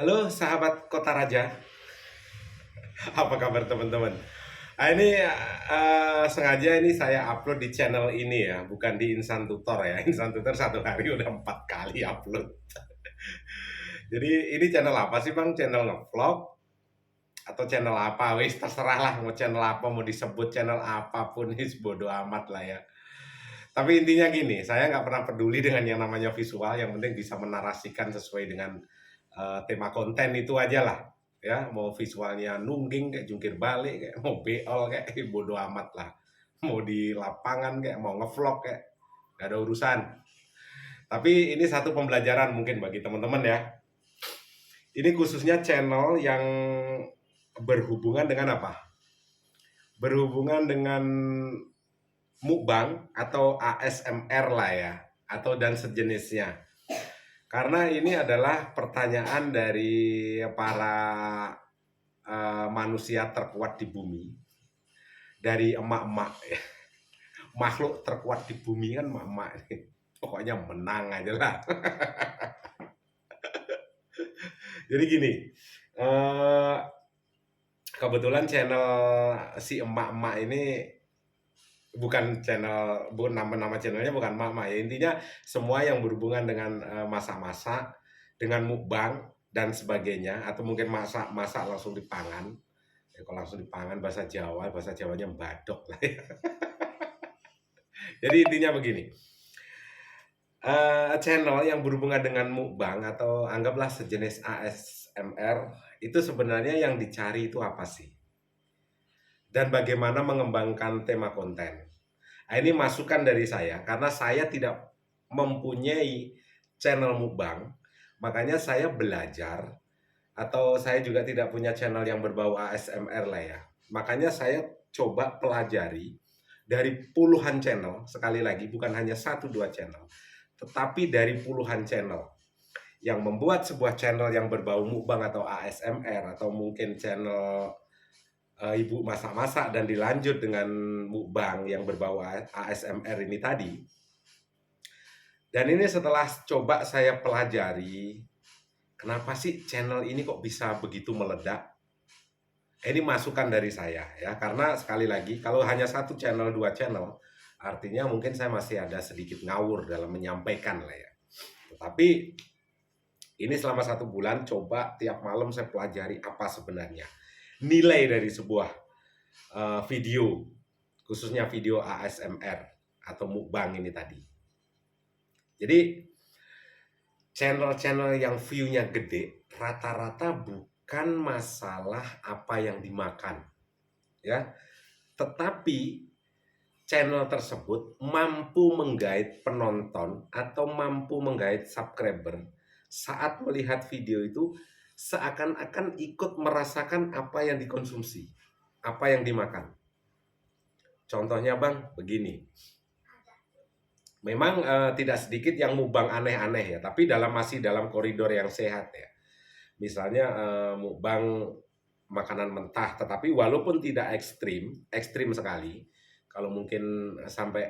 Halo sahabat Kota Raja, apa kabar teman-teman? Ini sengaja ini saya upload di channel ini ya, bukan di Insan Tutor ya. Insan Tutor satu hari udah 4 kali upload. Jadi ini channel apa sih Bang? Channel ngevlog atau channel apa? Wis terserah lah mau channel apa, mau disebut channel apapun, wis bodo amat lah ya. Tapi intinya gini, saya nggak pernah peduli dengan yang namanya visual, yang penting bisa menarasikan sesuai dengan tema konten itu aja lah. Ya, mau visualnya nungging kayak jungkir balik, kayak mau beol kayak bodo amat lah. Mau di lapangan kayak mau ngevlog kayak nggak ada urusan. Tapi ini satu pembelajaran mungkin bagi teman-teman ya. Ini khususnya channel yang berhubungan dengan apa? Berhubungan dengan mukbang atau ASMR lah ya, atau dan sejenisnya. Karena ini adalah pertanyaan dari para manusia terkuat di bumi, dari emak-emak ya. Makhluk terkuat di bumi kan emak-emak. Pokoknya menang aja lah. Jadi gini, eh, kebetulan channel si emak-emak ini bukan channel, bukan nama-nama channelnya bukan emak-emak ya. Intinya semua yang berhubungan dengan masak-masak, dengan mukbang dan sebagainya, atau mungkin masak-masak langsung dipangan. Ya, kalau langsung dipangan bahasa Jawanya badok lah ya. Jadi intinya begini, channel yang berhubungan dengan mukbang atau anggaplah sejenis ASMR, itu sebenarnya yang dicari itu apa sih? Dan bagaimana mengembangkan tema konten. Nah, ini masukan dari saya, karena saya tidak mempunyai channel mukbang, makanya saya belajar, atau saya juga tidak punya channel yang berbau ASMR lah ya. Makanya saya coba pelajari dari puluhan channel, sekali lagi bukan hanya satu dua channel, tetapi dari puluhan channel yang membuat sebuah channel yang berbau mukbang atau ASMR, atau mungkin channel ibu masak-masak dan dilanjut dengan mukbang yang berbau ASMR ini tadi. Dan ini setelah coba saya pelajari, kenapa sih channel ini kok bisa begitu meledak? Ini masukan dari saya ya, karena sekali lagi kalau hanya satu channel, dua channel, artinya mungkin saya masih ada sedikit ngawur dalam menyampaikan lah ya. Tetapi ini selama 1 bulan coba tiap malam saya pelajari apa sebenarnya nilai dari sebuah video, khususnya video ASMR atau mukbang ini tadi. Jadi channel-channel yang view-nya gede rata-rata bukan masalah apa yang dimakan ya, tetapi channel tersebut mampu menggait penonton atau mampu menggait subscriber saat melihat video itu seakan-akan ikut merasakan apa yang dikonsumsi, apa yang dimakan. Contohnya Bang, begini. Memang tidak sedikit yang mukbang aneh-aneh ya, tapi masih dalam koridor yang sehat ya. Misalnya mukbang makanan mentah, tetapi walaupun tidak ekstrim, ekstrim sekali. Kalau mungkin sampai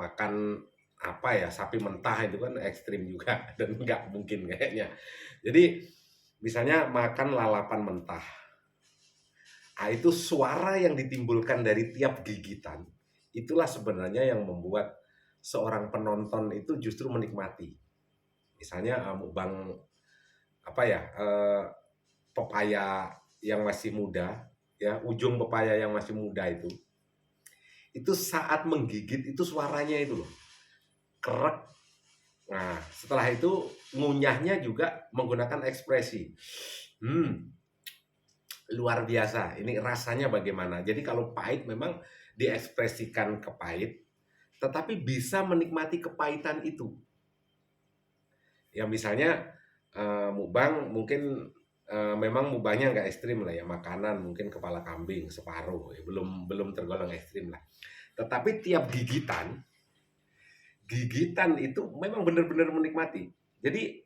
makan apa ya, sapi mentah itu kan ekstrim juga dan nggak mungkin kayaknya. Jadi misalnya makan lalapan mentah. Ah, itu suara yang ditimbulkan dari tiap gigitan, itulah sebenarnya yang membuat seorang penonton itu justru menikmati. Misalnya mukbang apa ya, pepaya yang masih muda, ya ujung pepaya yang masih muda itu saat menggigit itu suaranya itu loh, kerek. Nah, setelah itu ngunyahnya juga menggunakan ekspresi. Hmm, luar biasa. Ini rasanya bagaimana? Jadi kalau pahit memang diekspresikan ke pahit, tetapi bisa menikmati kepahitan itu. Ya misalnya mukbang mungkin memang mukbangnya nggak ekstrim lah ya, makanan mungkin kepala kambing separuh, ya, belum belum tergolong ekstrim lah. Tetapi tiap gigitan, gigitan itu memang benar-benar menikmati. Jadi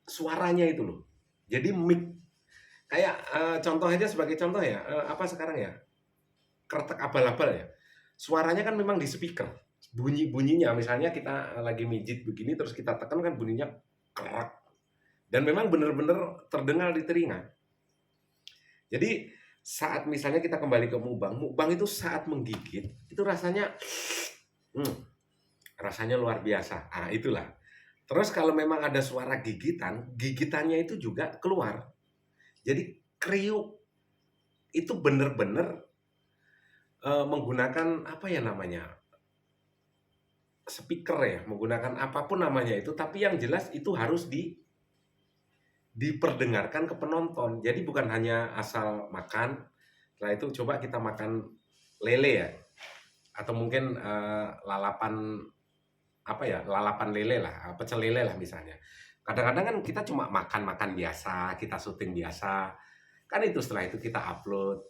suaranya itu loh. Jadi mic kayak contoh aja sebagai contoh ya, apa sekarang ya, kretek abal-abal ya. Suaranya kan memang di speaker. Bunyi-bunyinya misalnya kita lagi mijit begini terus kita tekan kan bunyinya kerak. dan memang benar-benar terdengar di telinga. Jadi saat misalnya kita kembali ke mukbang, mukbang itu saat menggigit itu rasanya, hmm, rasanya luar biasa. Ah, itulah. Terus kalau memang ada suara gigitan, gigitannya itu juga keluar. Jadi kriuk itu benar-benar menggunakan apa ya namanya, speaker ya, menggunakan apapun namanya itu, tapi yang jelas itu harus diperdengarkan ke penonton. Jadi bukan hanya asal makan, setelah itu coba kita makan lele ya, atau mungkin lalapan apa ya, lalapan lele lah, pecel lele lah misalnya. Kadang-kadang kan kita cuma makan-makan biasa, kita syuting biasa, kan itu setelah itu kita upload.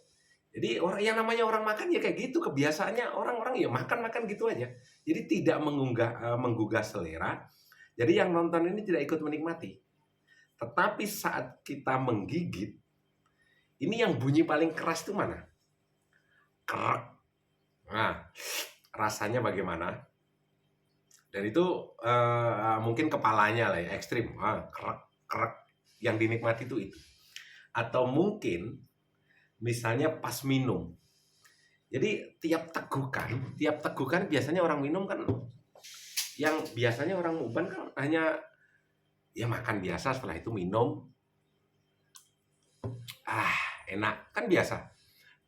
Jadi orang yang namanya orang makan ya kayak gitu, kebiasaannya orang-orang ya makan-makan gitu aja. Jadi tidak menggugah selera. Jadi yang nonton ini tidak ikut menikmati. Tetapi saat kita menggigit, ini yang bunyi paling keras itu mana? Krek. Nah, rasanya bagaimana? Dan itu mungkin kepalanya lah ya, ekstrim. Krek, krek. Yang dinikmati itu. Atau mungkin misalnya pas minum. Jadi tiap tegukan biasanya orang minum kan, yang biasanya orang mukbang kan hanya ya makan biasa, setelah itu minum, enak kan biasa.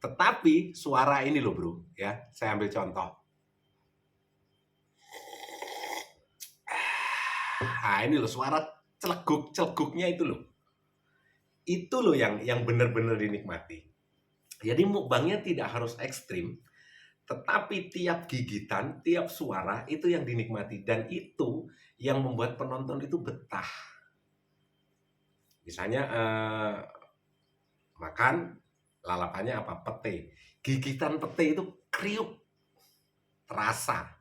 Tetapi suara ini loh bro, ya saya ambil contoh. Ini loh suara celeguknya itu loh. Itu loh yang benar-benar dinikmati. Jadi mukbangnya tidak harus ekstrim, tetapi tiap gigitan, tiap suara itu yang dinikmati, dan itu yang membuat penonton itu betah. Misalnya makan, lalapannya apa? Pete. Gigitan pete itu kriuk, terasa.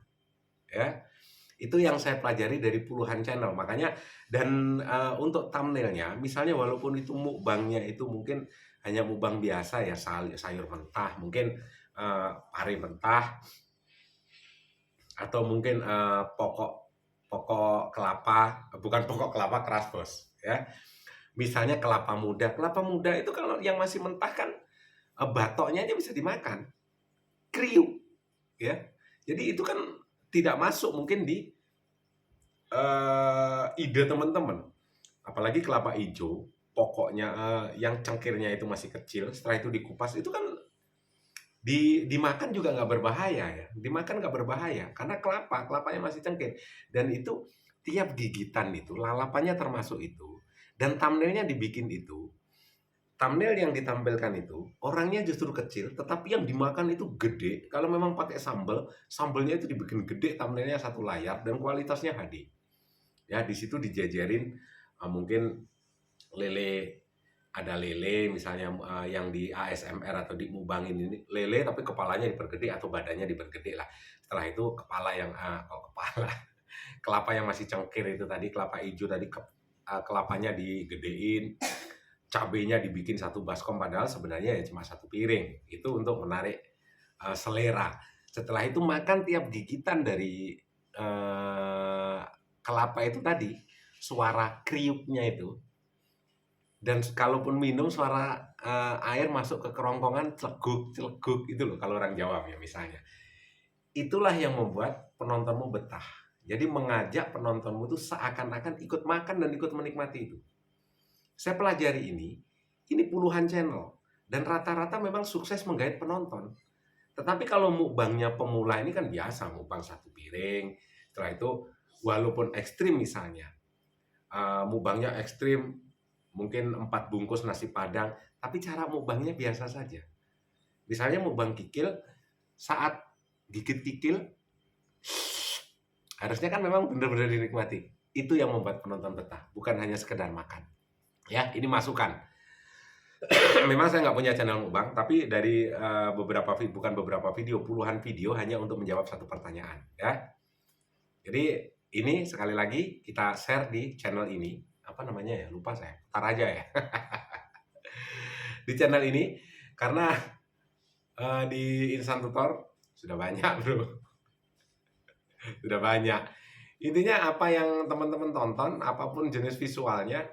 Ya. Itu yang saya pelajari dari puluhan channel. Makanya dan untuk thumbnailnya, misalnya walaupun itu mukbangnya itu mungkin hanya mukbang biasa ya, sayur mentah, mungkin pari mentah, atau mungkin pokok kelapa, bukan pokok kelapa keras bos, ya. Misalnya kelapa muda itu kalau yang masih mentah kan batoknya aja bisa dimakan, kriuk, ya. Jadi itu kan tidak masuk mungkin di ide teman-teman. Apalagi kelapa hijau, pokoknya yang cengkirnya itu masih kecil, setelah itu dikupas, itu kan dimakan juga nggak berbahaya ya. Dimakan nggak berbahaya karena kelapanya masih cengkir, dan itu tiap gigitan itu lalapannya termasuk itu, dan thumbnailnya dibikin itu. Thumbnail yang ditampilkan itu orangnya justru kecil, tetapi yang dimakan itu gede. Kalau memang pakai sambelnya itu dibikin gede, thumbnailnya satu layar dan kualitasnya HD. Ya di situ dijajarin mungkin lele, ada lele misalnya yang di ASMR atau di mubangin ini lele tapi kepalanya dipergede atau badannya dipergede lah. Setelah itu kepala yang kepala kelapa yang masih cengkir itu tadi, kelapa hijau tadi, kelapanya digedein, cabenya dibikin satu baskom, padahal sebenarnya ya cuma satu piring. Itu untuk menarik selera. Setelah itu makan tiap gigitan dari kelapa itu tadi, suara kriuknya itu, dan kalaupun minum suara air masuk ke kerongkongan, celeguk itu loh kalau orang Jawa ya misalnya. Itulah yang membuat penontonmu betah. Jadi mengajak penontonmu itu seakan-akan ikut makan dan ikut menikmati itu. Saya pelajari ini puluhan channel, dan rata-rata memang sukses menggait penonton. Tetapi kalau mukbangnya pemula ini kan biasa, mukbang satu piring, setelah itu walaupun ekstrim misalnya, mukbangnya ekstrim, mungkin 4 bungkus nasi padang, tapi cara mukbangnya biasa saja. Misalnya mukbang kikil, saat gigit kikil, harusnya kan memang benar-benar dinikmati. Itu yang membuat penonton betah, bukan hanya sekedar makan. Ya, ini masukan. Memang saya nggak punya channel mukbang, tapi dari bukan beberapa video, puluhan video hanya untuk menjawab satu pertanyaan. Ya, jadi ini sekali lagi kita share di channel ini. Apa namanya ya? Lupa saya. Tar aja ya. Di channel ini karena di Instan Tutor sudah banyak bro. Sudah banyak. Intinya apa yang teman-teman tonton, apapun jenis visualnya,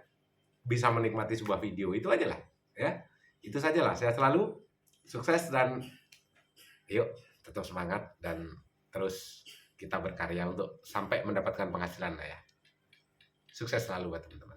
bisa menikmati sebuah video. Itu aja lah ya. Itu sajalah. Saya selalu sukses dan yuk tetap semangat dan terus kita berkarya untuk sampai mendapatkan penghasilan lah ya. Sukses selalu buat teman-teman.